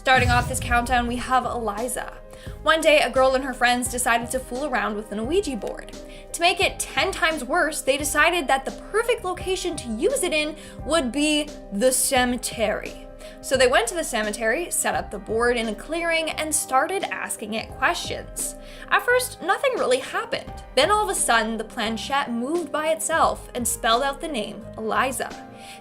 Starting off this countdown, we have ELIZA. One day, a girl and her friends decided to fool around with an Ouija board. To make it 10 times worse, they decided that the perfect location to use it in would be the cemetery. So they went to the cemetery, set up the board in a clearing, and started asking it questions. At first, nothing really happened. Then all of a sudden, the planchette moved by itself and spelled out the name ELIZA.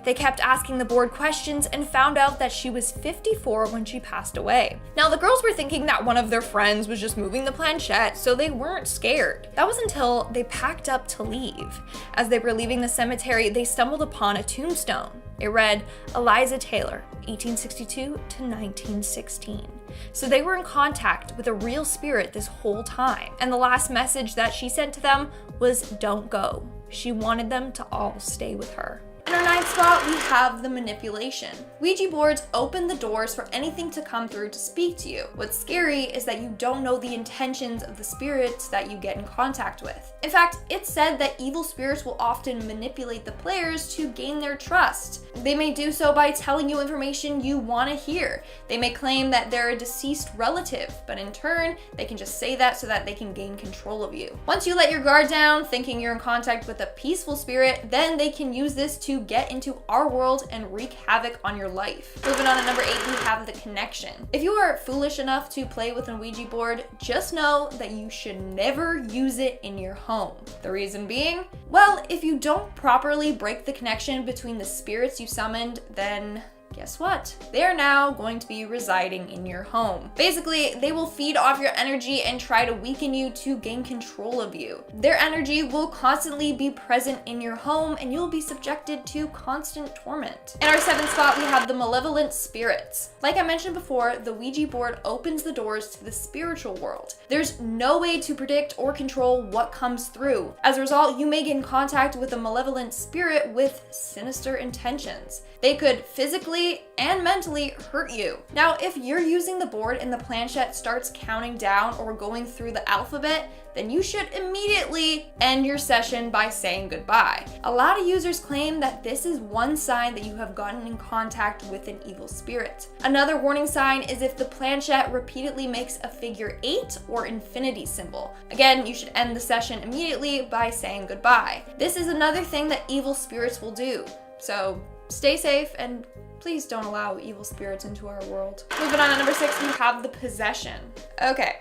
They kept asking the board questions and found out that she was 54 when she passed away. Now, the girls were thinking that one of their friends was just moving the planchette, so they weren't scared. That was until they packed up to leave. As they were leaving the cemetery, they stumbled upon a tombstone. It read, ELIZA Taylor, 1862 to 1916. So they were in contact with a real spirit this whole time. And the last message that she sent to them was, don't go. She wanted them to all stay with her. In our ninth spot, we have the manipulation. Ouija boards open the doors for anything to come through to speak to you. What's scary is that you don't know the intentions of the spirits that you get in contact with. In fact, it's said that evil spirits will often manipulate the players to gain their trust. They may do so by telling you information you want to hear. They may claim that they're a deceased relative, but in turn, they can just say that so that they can gain control of you. Once you let your guard down, thinking you're in contact with a peaceful spirit, then they can use this to get into our world and wreak havoc on your life. Moving on to number 8, we have the connection. If you are foolish enough to play with an Ouija board, just know that you should never use it in your home. The reason being, well, if you don't properly break the connection between the spirits you summoned, then guess what? They are now going to be residing in your home. Basically, they will feed off your energy and try to weaken you to gain control of you. Their energy will constantly be present in your home and you'll be subjected to constant torment. In our 7th spot, we have the malevolent spirits. Like I mentioned before, the Ouija board opens the doors to the spiritual world. There's no way to predict or control what comes through. As a result, you may get in contact with a malevolent spirit with sinister intentions. They could physically and mentally hurt you. Now, if you're using the board and the planchette starts counting down or going through the alphabet, then you should immediately end your session by saying goodbye. A lot of users claim that this is one sign that you have gotten in contact with an evil spirit. Another warning sign is if the planchette repeatedly makes a figure 8 or infinity symbol. Again, you should end the session immediately by saying goodbye. This is another thing that evil spirits will do. So stay safe and please don't allow evil spirits into our world. Moving on to number 6, we have the possession. Okay.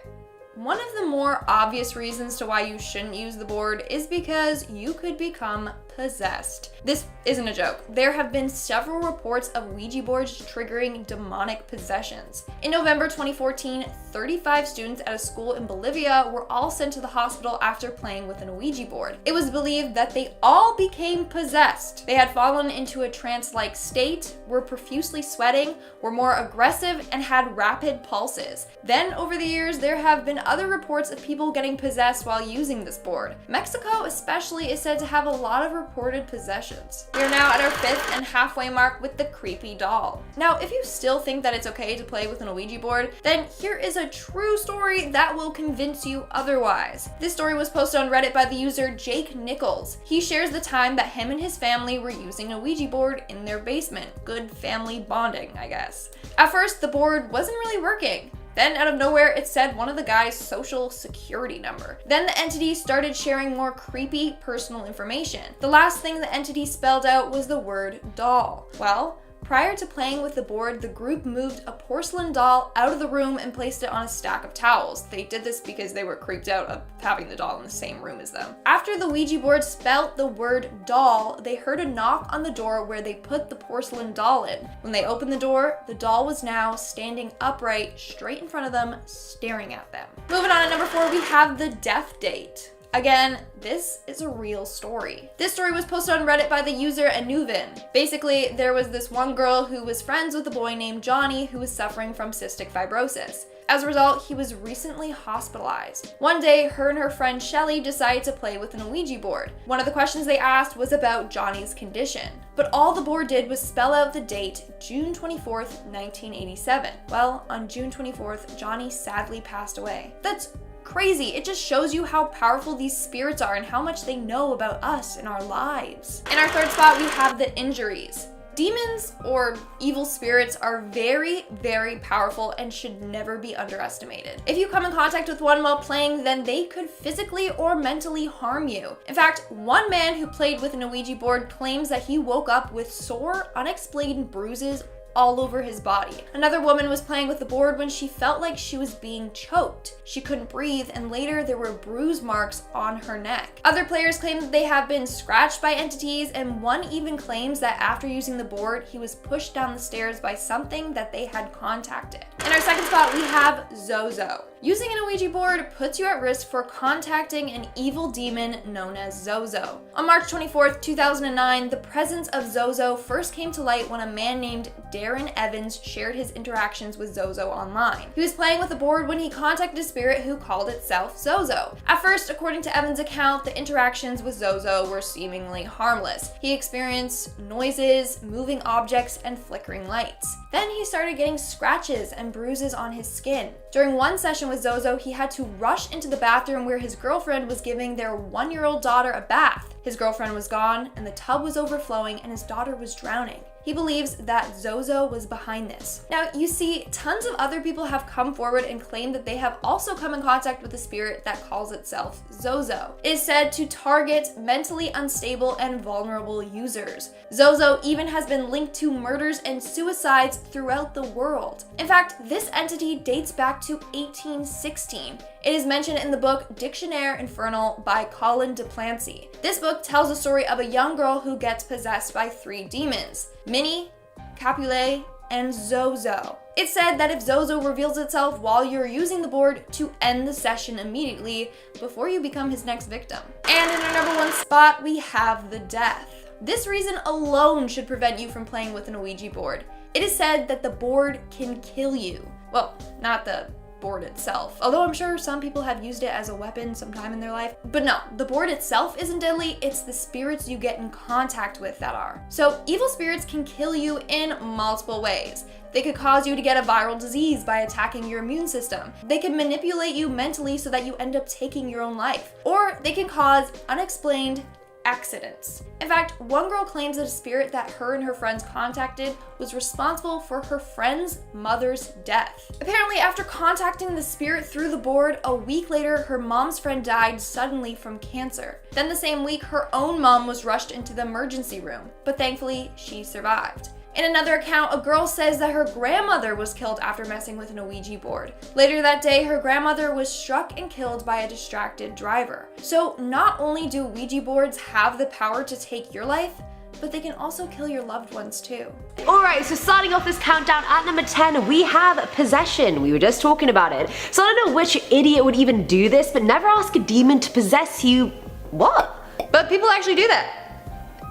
One of the more obvious reasons to why you shouldn't use the board is because you could become possessed. This isn't a joke. There have been several reports of Ouija boards triggering demonic possessions. In November 2014, 35 students at a school in Bolivia were all sent to the hospital after playing with an Ouija board. It was believed that they all became possessed. They had fallen into a trance-like state, were profusely sweating, were more aggressive, and had rapid pulses. Then, over the years, there have been other reports of people getting possessed while using this board. Mexico especially is said to have a lot of reported possessions. We are now at our 5th and halfway mark with the creepy doll. Now, if you still think that it's okay to play with an Ouija board, then here is a true story that will convince you otherwise. This story was posted on Reddit by the user Jake Nichols. He shares the time that him and his family were using a Ouija board in their basement. Good family bonding, I guess. At first, the board wasn't really working. Then out of nowhere, it said one of the guy's social security number. Then the entity started sharing more creepy personal information. The last thing the entity spelled out was the word doll. Well, prior to playing with the board, the group moved a porcelain doll out of the room and placed it on a stack of towels. They did this because they were creeped out of having the doll in the same room as them. After the Ouija board spelled the word doll, they heard a knock on the door where they put the porcelain doll in. When they opened the door, the doll was now standing upright straight in front of them, staring at them. Moving on to number 4, we have the death date. Again, this is a real story. This story was posted on Reddit by the user Anuvin. Basically, there was this one girl who was friends with a boy named Johnny who was suffering from cystic fibrosis. As a result, he was recently hospitalized. One day, her and her friend Shelly decided to play with an Ouija board. One of the questions they asked was about Johnny's condition. But all the board did was spell out the date, June 24th, 1987. Well, on June 24th, Johnny sadly passed away. That's crazy. It just shows you how powerful these spirits are and how much they know about us and our lives. In our 3rd spot, we have the injuries. Demons or evil spirits are very, very powerful and should never be underestimated. If you come in contact with one while playing, then they could physically or mentally harm you. In fact, one man who played with an Ouija board claims that he woke up with sore, unexplained bruises all over his body. Another woman was playing with the board when she felt like she was being choked. She couldn't breathe, and later there were bruise marks on her neck. Other players claim that they have been scratched by entities, and one even claims that after using the board, he was pushed down the stairs by something that they had contacted. In our second spot, we have Zozo. Using an Ouija board puts you at risk for contacting an evil demon known as Zozo. On March 24th, 2009, the presence of Zozo first came to light when a man named Darren Evans shared his interactions with Zozo online. He was playing with a board when he contacted a spirit who called itself Zozo. At first, according to Evans' account, the interactions with Zozo were seemingly harmless. He experienced noises, moving objects, and flickering lights. Then he started getting scratches and bruises on his skin. During one session with Zozo, he had to rush into the bathroom where his girlfriend was giving their 1-year-old daughter a bath. His girlfriend was gone, and the tub was overflowing, and his daughter was drowning. He believes that Zozo was behind this. Now, you see, tons of other people have come forward and claimed that they have also come in contact with a spirit that calls itself Zozo. It is said to target mentally unstable and vulnerable users. Zozo even has been linked to murders and suicides throughout the world. In fact, this entity dates back to 1816. It is mentioned in the book Dictionnaire Infernal by Colin de Plancy. This book tells the story of a young girl who gets possessed by 3 demons: Minnie, Capulet, and Zozo. It's said that if Zozo reveals itself while you're using the board, to end the session immediately before you become his next victim. And in our number 1 spot, we have the death. This reason alone should prevent you from playing with an Ouija board. It is said that the board can kill you. Well, not the board itself, although I'm sure some people have used it as a weapon sometime in their life. But no, the board itself isn't deadly, it's the spirits you get in contact with that are. So evil spirits can kill you in multiple ways. They could cause you to get a viral disease by attacking your immune system. They can manipulate you mentally so that you end up taking your own life. Or they can cause unexplained accidents. In fact, one girl claims that a spirit that her and her friends contacted was responsible for her friend's mother's death. Apparently, after contacting the spirit through the board, a week later, her mom's friend died suddenly from cancer. Then the same week, her own mom was rushed into the emergency room, but thankfully, she survived. In another account, a girl says that her grandmother was killed after messing with an Ouija board. Later that day, her grandmother was struck and killed by a distracted driver. So not only do Ouija boards have the power to take your life, but they can also kill your loved ones too. Alright, so starting off this countdown at number 10, we have possession. We were just talking about it. So I don't know which idiot would even do this, but never ask a demon to possess you. What? But people actually do that.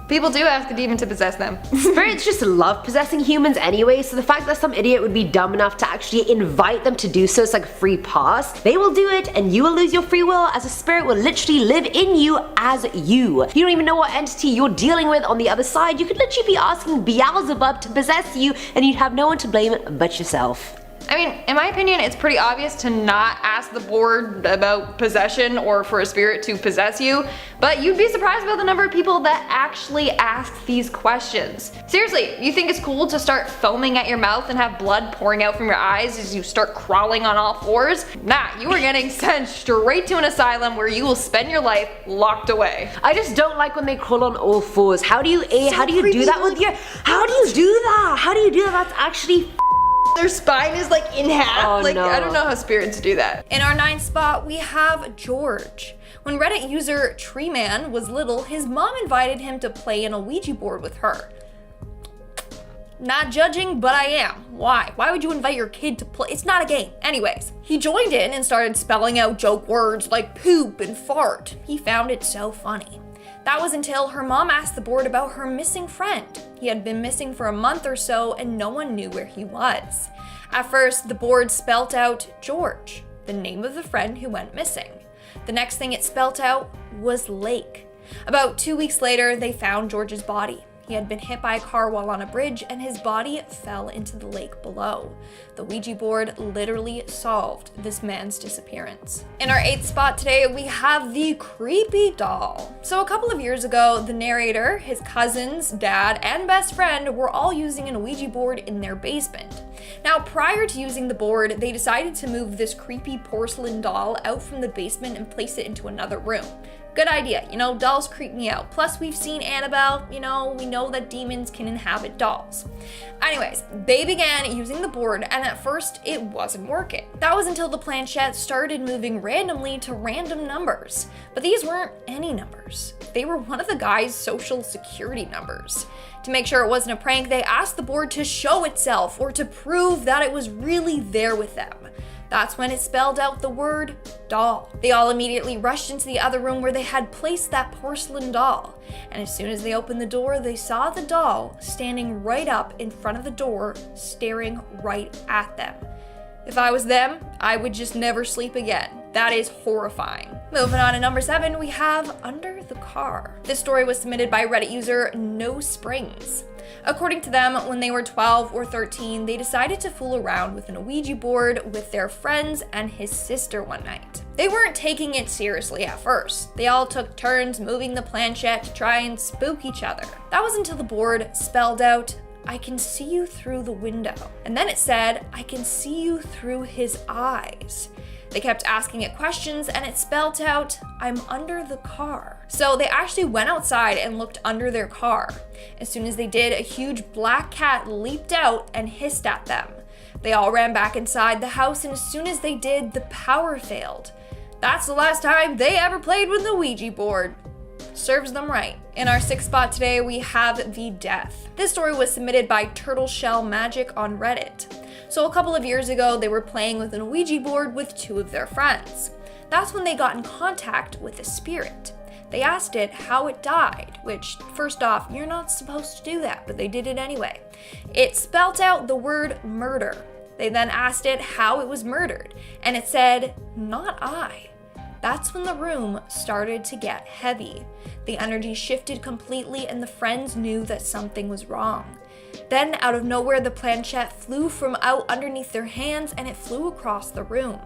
People do ask a demon to possess them. Spirits just love possessing humans anyway, so the fact that some idiot would be dumb enough to actually invite them to do so is like a free pass. They will do it and you will lose your free will, as a spirit will literally live in you as you. You don't even know what entity you're dealing with on the other side. You could literally be asking Beelzebub to possess you and you'd have no one to blame but yourself. I mean, in my opinion, it's pretty obvious to not ask the board about possession or for a spirit to possess you, but you'd be surprised about the number of people that actually ask these questions. Seriously, you think it's cool to start foaming at your mouth and have blood pouring out from your eyes as you start crawling on all fours? Nah, you are getting sent straight to an asylum where you will spend your life locked away. I just don't like when they crawl on all fours. How do you do that with your, how do you do that? How do you do that? That's actually their spine is like in half. Oh, like, no. I don't know how spirits do that. In our 9th spot, we have George. When Reddit user Treeman was little, his mom invited him to play an Ouija board with her. Not judging, but I am. Why? Why would you invite your kid to play? It's not a game. Anyways, he joined in and started spelling out joke words like poop and fart. He found it so funny. That was until her mom asked the board about her missing friend. He had been missing for a month or so and no one knew where he was. At first, the board spelt out George, the name of the friend who went missing. The next thing it spelt out was lake. About 2 weeks later, they found George's body. He had been hit by a car while on a bridge and his body fell into the lake below. The Ouija board literally solved this man's disappearance. In our 8th spot today, we have the creepy doll. So a couple of years ago, the narrator, his cousins, dad, and best friend were all using an Ouija board in their basement. Now, prior to using the board, they decided to move this creepy porcelain doll out from the basement and place it into another room. Good idea, dolls creep me out. Plus, we've seen Annabelle, we know that demons can inhabit dolls. Anyways, they began using the board, and at first, it wasn't working. That was until the planchette started moving randomly to random numbers. But these weren't any numbers. They were one of the guy's social security numbers. To make sure it wasn't a prank, they asked the board to show itself or to prove that it was really there with them. That's when it spelled out the word doll. They all immediately rushed into the other room where they had placed that porcelain doll. And as soon as they opened the door, they saw the doll standing right up in front of the door, staring right at them. If I was them, I would just never sleep again. That is horrifying. Moving on to number 7, we have Under the Car. This story was submitted by Reddit user No Springs. According to them, when they were 12 or 13, they decided to fool around with an Ouija board with their friends and his sister one night. They weren't taking it seriously at first. They all took turns moving the planchette to try and spook each other. That was until the board spelled out, "I can see you through the window." And then it said, "I can see you through his eyes." They kept asking it questions and it spelled out, "I'm under the car." So they actually went outside and looked under their car. As soon as they did, a huge black cat leaped out and hissed at them. They all ran back inside the house, and as soon as they did, the power failed. That's the last time they ever played with the Ouija board. Serves them right. In our 6th spot today, we have the death. This story was submitted by Turtle Shell Magic on Reddit. So a couple of years ago, they were playing with an Ouija board with 2 of their friends. That's when they got in contact with a spirit. They asked it how it died, which, first off, you're not supposed to do that, but they did it anyway. It spelt out the word murder. They then asked it how it was murdered, and it said, "Not I." That's when the room started to get heavy. The energy shifted completely, and the friends knew that something was wrong. Then, out of nowhere, the planchette flew from out underneath their hands and it flew across the room.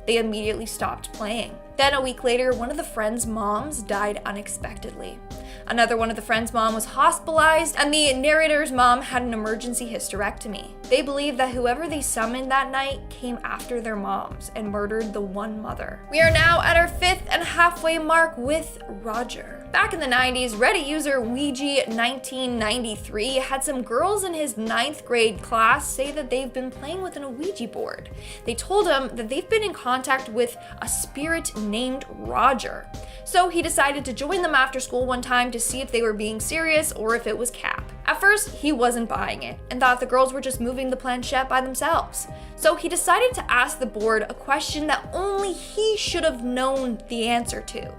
They immediately stopped playing. Then a week later, one of the friends' moms died unexpectedly. Another one of the friends' mom was hospitalized, and the narrator's mom had an emergency hysterectomy. They believe that whoever they summoned that night came after their moms and murdered the one mother. We are now at our 5th and halfway mark with Roger. Back in the 90s, Reddit user Ouija1993 had some girls in his 9th grade class say that they've been playing with an Ouija board. They told him that they've been in contact with a spirit named Roger. So he decided to join them after school one time to see if they were being serious or if it was cap. At first, he wasn't buying it and thought the girls were just moving the planchette by themselves. So he decided to ask the board a question that only he should have known the answer to.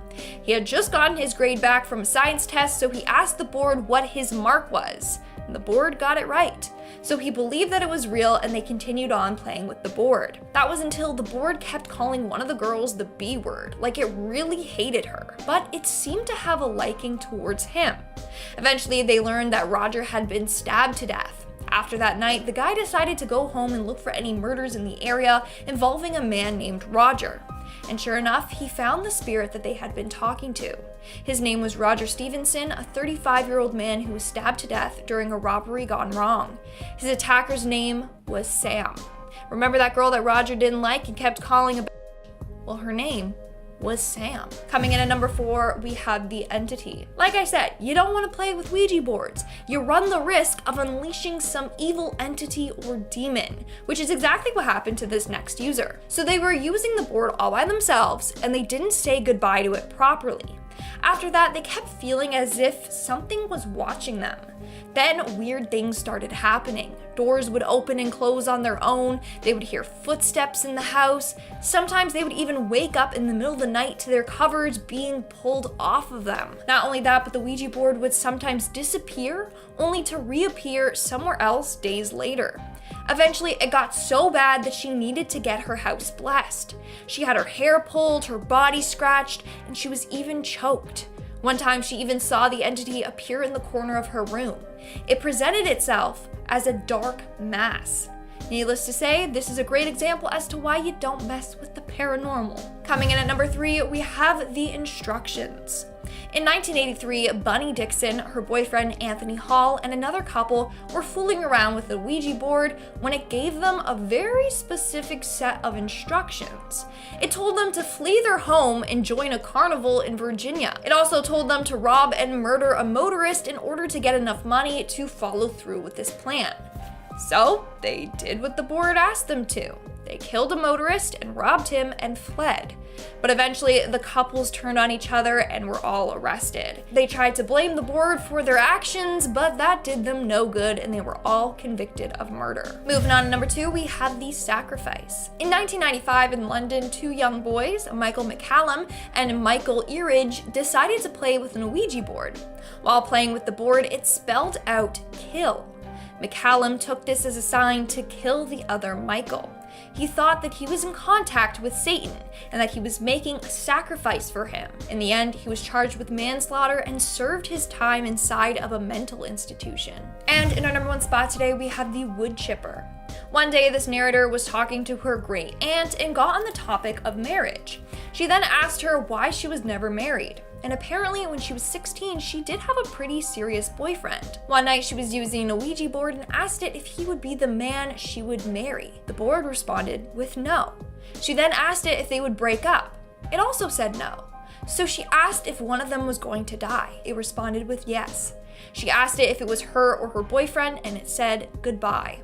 He had just gotten his grade back from a science test, so he asked the board what his mark was, and the board got it right. So he believed that it was real, and they continued on playing with the board. That was until the board kept calling one of the girls the B word, like it really hated her, but it seemed to have a liking towards him. Eventually, they learned that Roger had been stabbed to death. After that night, the guy decided to go home and look for any murders in the area involving a man named Roger. And sure enough, he found the spirit that they had been talking to. His name was Roger Stevenson, a 35-year-old man who was stabbed to death during a robbery gone wrong. His attacker's name was Sam. Remember that girl that Roger didn't like and kept calling a bitch? Well, her name was Sam. Coming in at number 4, we have the entity. Like I said, you don't want to play with Ouija boards. You run the risk of unleashing some evil entity or demon, which is exactly what happened to this next user. So they were using the board all by themselves and they didn't say goodbye to it properly. After that, they kept feeling as if something was watching them. Then weird things started happening. Doors would open and close on their own. They would hear footsteps in the house. Sometimes they would even wake up in the middle of the night to their covers being pulled off of them. Not only that, but the Ouija board would sometimes disappear only to reappear somewhere else days later. Eventually, it got so bad that she needed to get her house blessed. She had her hair pulled, her body scratched, and she was even choked. One time she even saw the entity appear in the corner of her room. It presented itself as a dark mass. Needless to say, this is a great example as to why you don't mess with the paranormal. Coming in at number 3, we have the instructions. In 1983, Bunny Dixon, her boyfriend Anthony Hall, and another couple were fooling around with the Ouija board when it gave them a very specific set of instructions. It told them to flee their home and join a carnival in Virginia. It also told them to rob and murder a motorist in order to get enough money to follow through with this plan. So they did what the board asked them to. They killed a motorist and robbed him and fled. But eventually the couples turned on each other and were all arrested. They tried to blame the board for their actions, but that did them no good and they were all convicted of murder. Moving on to number 2, we have the sacrifice. In 1995 in London, 2 young boys, Michael McCallum and Michael Eridge, decided to play with an Ouija board. While playing with the board, it spelled out kill. McCallum took this as a sign to kill the other Michael. He thought that he was in contact with Satan and that he was making a sacrifice for him. In the end, he was charged with manslaughter and served his time inside of a mental institution. And in our number 1 spot today, we have the woodchipper. One day, this narrator was talking to her great aunt and got on the topic of marriage. She then asked her why she was never married. And apparently when she was 16, she did have a pretty serious boyfriend. One night she was using a Ouija board and asked it if he would be the man she would marry. The board responded with no. She then asked it if they would break up. It also said no. So she asked if one of them was going to die. It responded with yes. She asked it if it was her or her boyfriend, and it said goodbye.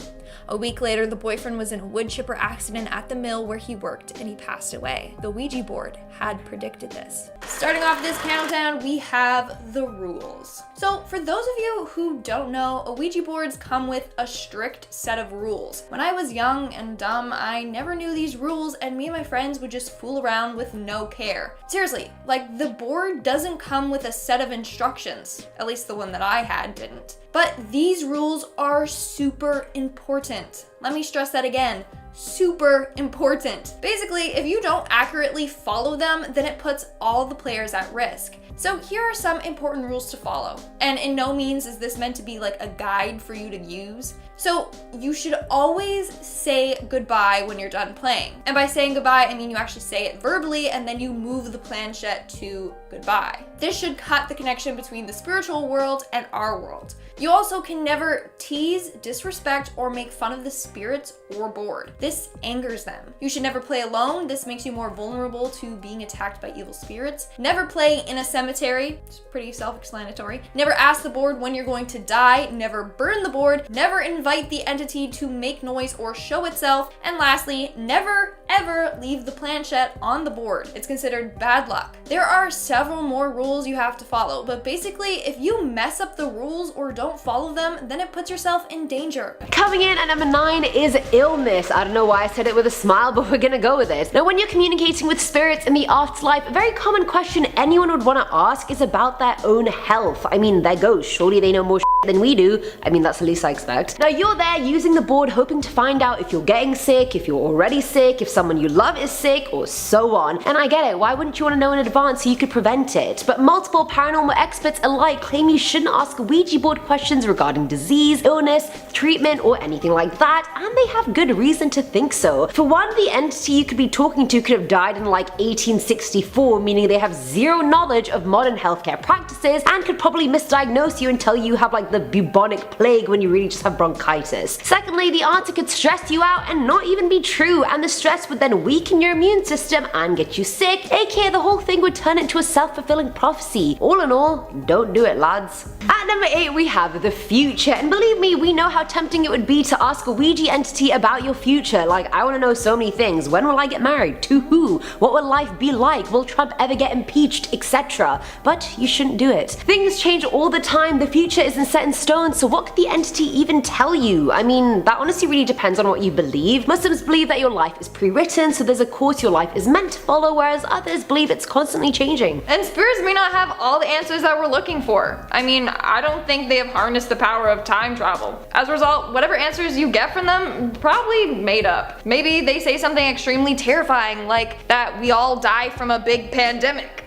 A week later, the boyfriend was in a wood chipper accident at the mill where he worked and he passed away. The Ouija board had predicted this. Starting off this countdown, we have the rules. So for those of you who don't know, Ouija boards come with a strict set of rules. When I was young and dumb, I never knew these rules and me and my friends would just fool around with no care. Seriously, like the board doesn't come with a set of instructions. At least the one that I had didn't. But these rules are super important. Let me stress that again. Super important. Basically, if you don't accurately follow them, then it puts all the players at risk. So here are some important rules to follow. And in no means is this meant to be like a guide for you to use. So you should always say goodbye when you're done playing. And by saying goodbye, I mean you actually say it verbally and then you move the planchette to goodbye. This should cut the connection between the spiritual world and our world. You also can never tease, disrespect, or make fun of the spirits or board. This angers them. You should never play alone. This makes you more vulnerable to being attacked by evil spirits. Never play in a cemetery. It's pretty self-explanatory. Never ask the board when you're going to die. Never burn the board. Never invite the entity to make noise or show itself. And lastly, never ever leave the planchette on the board. It's considered bad luck. There are several more rules you have to follow, but basically if you mess up the rules or don't follow them, then it puts yourself in danger. Coming in at number 9 is illness. I don't know why I said it with a smile, but we're gonna go with it. Now, when you're communicating with spirits in the afterlife, a very common question anyone would want to ask is about their own health. I mean, they're ghosts. Surely they know more than we do. I mean, that's the least I expect. Now, you're there using the board hoping to find out if you're getting sick, if you're already sick, if someone you love is sick, or so on. And I get it, why wouldn't you want to know in advance so you could prevent it? But multiple paranormal experts alike claim you shouldn't ask Ouija board questions regarding disease, illness, treatment, or anything like that, and they have good reason to think so. For one, the entity you could be talking to could have died in like 1864, meaning they have zero knowledge of modern healthcare practices and could probably misdiagnose you and tell you have like the bubonic plague when you really just have bronchitis. Secondly, the answer could stress you out and not even be true, and the stress would then weaken your immune system and get you sick, aka the whole thing would turn into a self-fulfilling prophecy. All in all, don't do it, lads. At number 8, we have the future, and believe me, we know how tempting it would be to ask a Ouija entity about your future. Like, I want to know so many things. When will I get married? To who? What will life be like? Will Trump ever get impeached? Etc. But you shouldn't do it. Things change all the time. The future isn't set in stone, so what could the entity even tell you? I mean, that honestly really depends on what you believe. Muslims believe that your life is pre-written, so there's a course your life is meant to follow, whereas others believe it's constantly changing. And spirits may not have all the answers that we're looking for. I mean, I don't think they have harnessed the power of time travel. As a result, whatever answers you get from them, probably made up. Maybe they say something extremely terrifying, like that we all die from a big pandemic.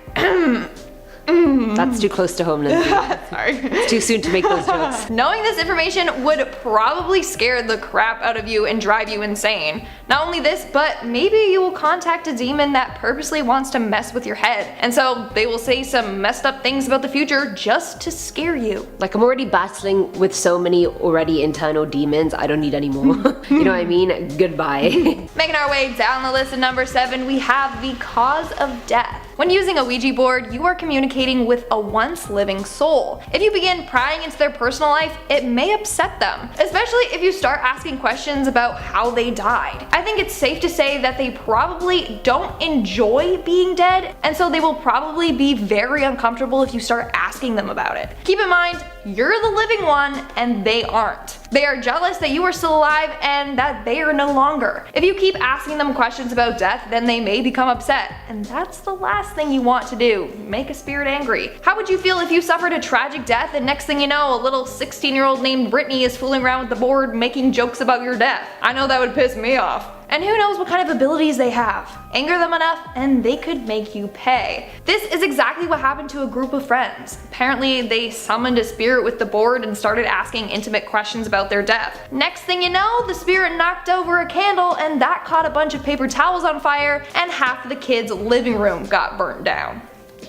That's too close to home, Lindsay. Sorry. It's too soon to make those jokes. Knowing this information would probably scare the crap out of you and drive you insane. Not only this, but maybe you will contact a demon that purposely wants to mess with your head. And so they will say some messed up things about the future just to scare you. Like, I'm already battling with so many already internal demons, I don't need any more. You know what I mean? Goodbye. Making our way down the list at number 7, we have the cause of death. When using a Ouija board, you are communicating with a once living soul. If you begin prying into their personal life, it may upset them, especially if you start asking questions about how they died. I think it's safe to say that they probably don't enjoy being dead, and so they will probably be very uncomfortable if you start asking them about it. Keep in mind, you're the living one and they aren't. They are jealous that you are still alive and that they are no longer. If you keep asking them questions about death, then they may become upset, and that's the last thing you want to do, make a spirit angry. How would you feel if you suffered a tragic death and next thing you know, a little 16-year-old named Brittany is fooling around with the board making jokes about your death? I know that would piss me off. And who knows what kind of abilities they have. Anger them enough and they could make you pay. This is exactly what happened to a group of friends. Apparently they summoned a spirit with the board and started asking intimate questions about their death. Next thing you know, the spirit knocked over a candle and that caught a bunch of paper towels on fire and half of the kids' living room got burnt down.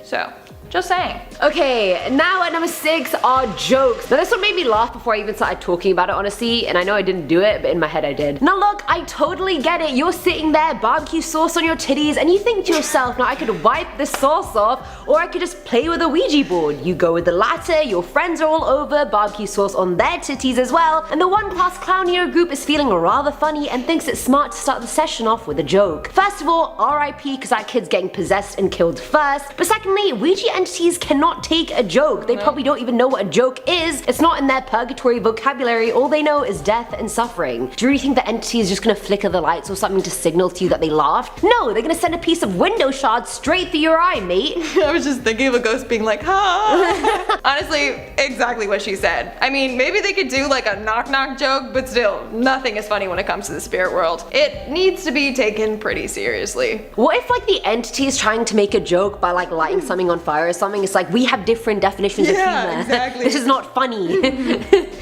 So, just saying. Okay, now at number 6 are jokes. Now this one made me laugh before I even started talking about it, honestly, and I know I didn't do it, but in my head I did. Now look, I totally get it. You're sitting there, barbecue sauce on your titties, and you think to yourself, now I could wipe this sauce off, or I could just play with a Ouija board. You go with the latter, your friends are all over, barbecue sauce on their titties as well, and the one plus clown in your group is feeling rather funny and thinks it's smart to start the session off with a joke. First of all, RIP, because that kid's getting possessed and killed first, but secondly, Ouija entities cannot take a joke. They probably don't even know what a joke is. It's not in their purgatory vocabulary. All they know is death and suffering. Do you really think the entity is just gonna flicker the lights or something to signal to you that they laughed? No, they're gonna send a piece of window shard straight through your eye, mate. I was just thinking of a ghost being like, ha. Honestly, exactly what she said. I mean, maybe they could do like a knock knock joke, but still, nothing is funny when it comes to the spirit world. It needs to be taken pretty seriously. What if like the entity is trying to make a joke by like lighting something on fire or something? It's like, we have different definitions of humor. Exactly. This is not funny.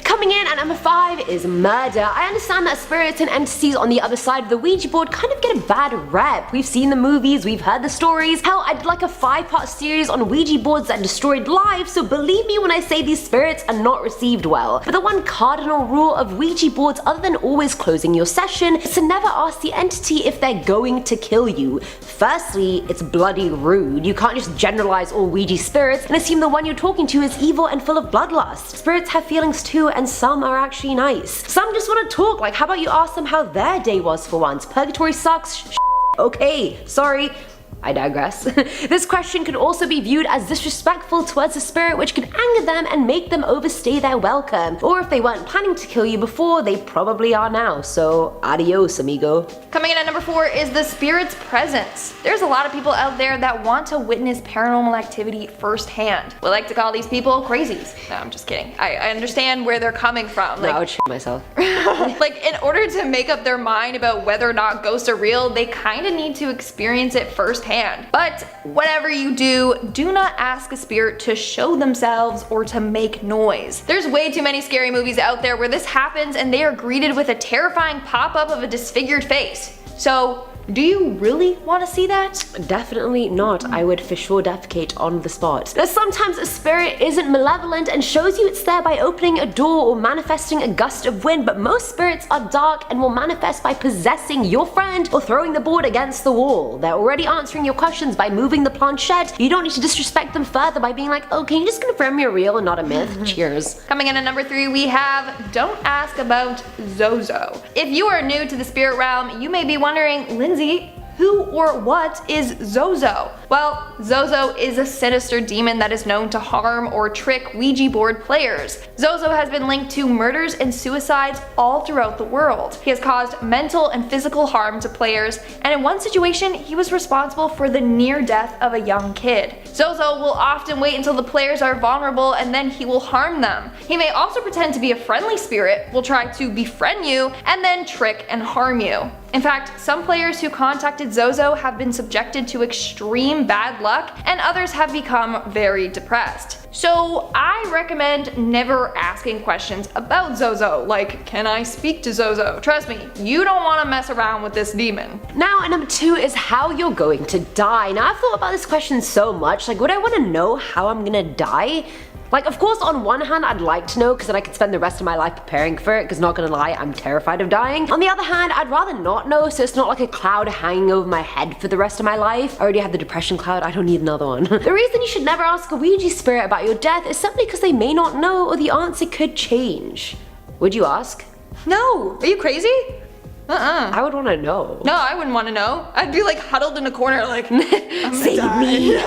Coming in at number 5 is murder. I understand that spirits and entities on the other side of the Ouija board kind of get a bad rep. We've seen the movies, we've heard the stories. Hell, I did like a 5-part series on Ouija boards that destroyed lives, so believe me when I say these spirits are not received well. But the one cardinal rule of Ouija boards, other than always closing your session, is to never ask the entity if they're going to kill you. Firstly, it's bloody rude. You can't just generalize all Ouija spirits and assume the one you're talking to is evil and full of bloodlust. Spirits have feelings too, and some are actually nice. Some just want to talk, like how about you ask them how their day was for once? Purgatory sucks. Okay, sorry. I digress. This question can also be viewed as disrespectful towards a spirit, which could anger them and make them overstay their welcome. Or if they weren't planning to kill you before, they probably are now, so adios, amigo. Coming in at number 4 is the spirit's presence. There's a lot of people out there that want to witness paranormal activity firsthand. We like to call these people crazies. No, I'm just kidding. I understand where they're coming from. Like, I would shit myself. Like, in order to make up their mind about whether or not ghosts are real, they kind of need to experience it firsthand. But whatever you do, do not ask a spirit to show themselves or to make noise. There's way too many scary movies out there where this happens and they are greeted with a terrifying pop-up of a disfigured face. So, do you really want to see that? Definitely not. I would for sure defecate on the spot. Now sometimes a spirit isn't malevolent and shows you it's there by opening a door or manifesting a gust of wind, but most spirits are dark and will manifest by possessing your friend or throwing the board against the wall. They're already answering your questions by moving the planchette. You don't need to disrespect them further by being like, oh, can you just confirm you're real and not a myth? Cheers. Coming in at number 3, we have don't ask about Zozo. If you are new to the spirit realm, you may be wondering, Lindsay, who or what is Zozo? Well, Zozo is a sinister demon that is known to harm or trick Ouija board players. Zozo has been linked to murders and suicides all throughout the world. He has caused mental and physical harm to players, and in one situation, he was responsible for the near death of a young kid. Zozo will often wait until the players are vulnerable and then he will harm them. He may also pretend to be a friendly spirit, will try to befriend you, and then trick and harm you. In fact, some players who contacted Zozo have been subjected to extreme bad luck, and others have become very depressed. So I recommend never asking questions about Zozo, like, can I speak to Zozo? Trust me, you don't want to mess around with this demon. Now, number 2 is how you're going to die. Now, I've thought about this question so much, like, would I want to know how I'm gonna die? Like, of course, on one hand, I'd like to know because then I could spend the rest of my life preparing for it, because not gonna lie, I'm terrified of dying. On the other hand, I'd rather not know, so it's not like a cloud hanging over my head for the rest of my life. I already have the depression cloud, I don't need another one. The reason you should never ask a Ouija spirit about your death is simply because they may not know, or the answer could change. Would you ask? No, are you crazy? I would want to know. No, I wouldn't want to know. I'd be like huddled in a corner like, save me.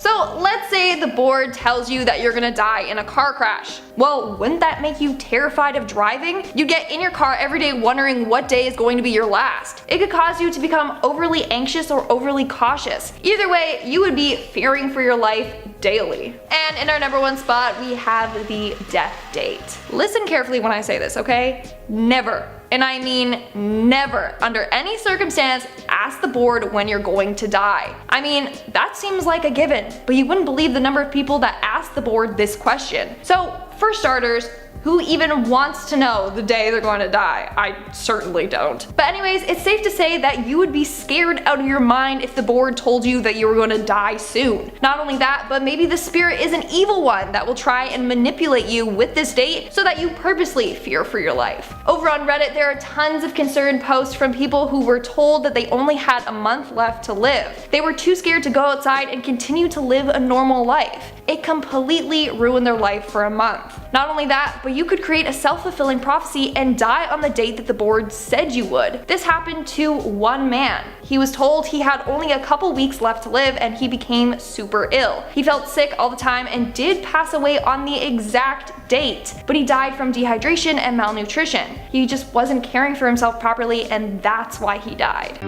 So let's say the board tells you that you're gonna die in a car crash. Well, wouldn't that make you terrified of driving? You get in your car every day wondering what day is going to be your last. It could cause you to become overly anxious or overly cautious. Either way, you would be fearing for your life daily. And in our number 1 spot, we have the death date. Listen carefully when I say this, okay? Never, and I mean never, under any circumstance, ask the board when you're going to die. I mean, that seems like a given, but you wouldn't believe the number of people that ask the board this question. So, for starters, who even wants to know the day they're going to die? I certainly don't. But anyways, it's safe to say that you would be scared out of your mind if the board told you that you were going to die soon. Not only that, but maybe the spirit is an evil one that will try and manipulate you with this date so that you purposely fear for your life. Over on Reddit, there are tons of concerned posts from people who were told that they only had a month left to live. They were too scared to go outside and continue to live a normal life. It completely ruined their life for a month. Not only that, but you could create a self-fulfilling prophecy and die on the date that the board said you would. This happened to one man. He was told he had only a couple weeks left to live and he became super ill. He felt sick all the time and did pass away on the exact date, but he died from dehydration and malnutrition. He just wasn't caring for himself properly, and that's why he died.